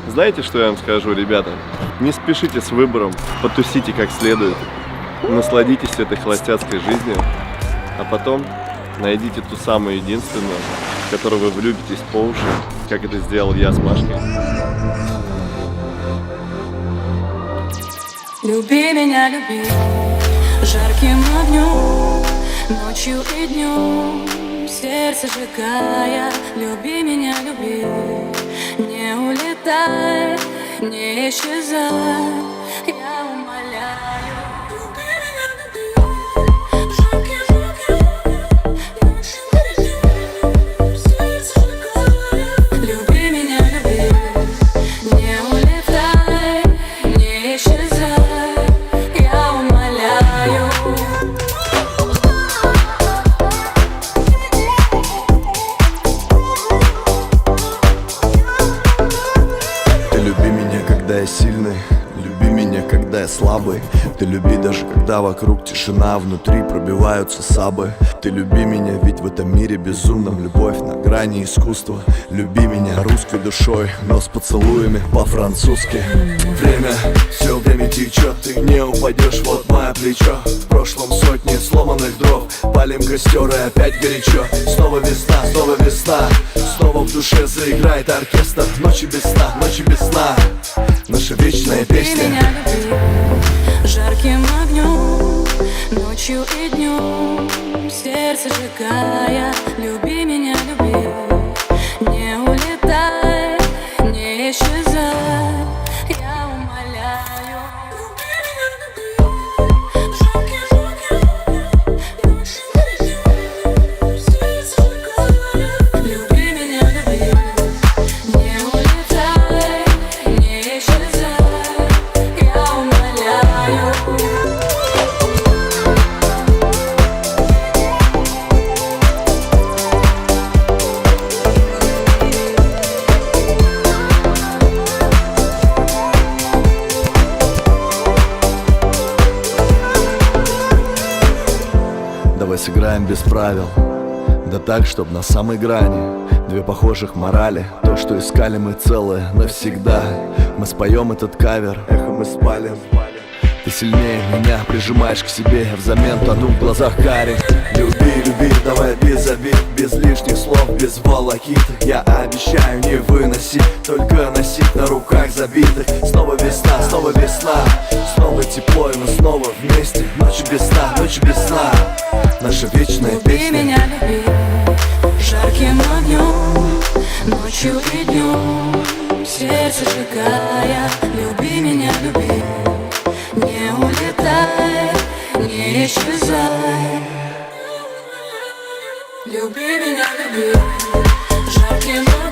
Знаете, что я вам скажу, ребята? Не спешите с выбором, потусите как следует, насладитесь этой холостяцкой жизнью, а потом найдите ту самую единственную, в которую вы влюбитесь по уши, как это сделал я с Машкой. Люби меня, люби, жарким огнем, ночью и днем, сердце сжигая. Люби меня, люби, не улетай, не исчезай, я умоляю. Люби меня, люби, жарким огнем, ночью и днем, сердце сжигая. Люби меня, люби, не улетай, не исчезай, я умоляю. Ты люби меня, когда я сильный, люби меня, когда я слабый. Ты люби даже когда вокруг тишина, внутри пробиваются сабы. Ты люби меня, ведь в этом мире безумном любовь на грани искусства. Люби меня русской душой, но с поцелуями по-французски. Все время течет, ты не упадешь, вот мое плечо. В прошлом сотни сломанных дров, палим костер и опять горячо. Снова весна, снова весна, снова в душе заиграет оркестр. Ночи без сна, ночи без сна, наша вечная песня. Люби меня, люби, жарким огнем, ночью и днем, сердце сжигая. Люби меня, люби, не улетай, не исчезай, я умоляю. Люби меня, люби, жарким огнем, ночью и днем, сердце сжигая. Люби меня, люби, не улетай, не исчезай, я умоляю. Давай сыграем без правил, да так, чтоб на самой грани. Две похожих морали, то, что искали мы целое навсегда. Мы споем этот кавер, эхо мы спалим. Ты сильнее меня прижимаешь к себе, взамен тону в глазах карих. Люби, люби, давай без обид, без лишних слов, без волокит. Я обещаю не выносить, только носить на руках забитых. Снова весна, снова тепло, и мы снова вместе. Ночи без сна, ночи без сна, наша вечная Люби песня. меня, люби, жарким огнем, ночью и днем, сердце сжигая. Люби меня, люби, не улетай, не исчезай. Люби меня, люби, жарким огнем.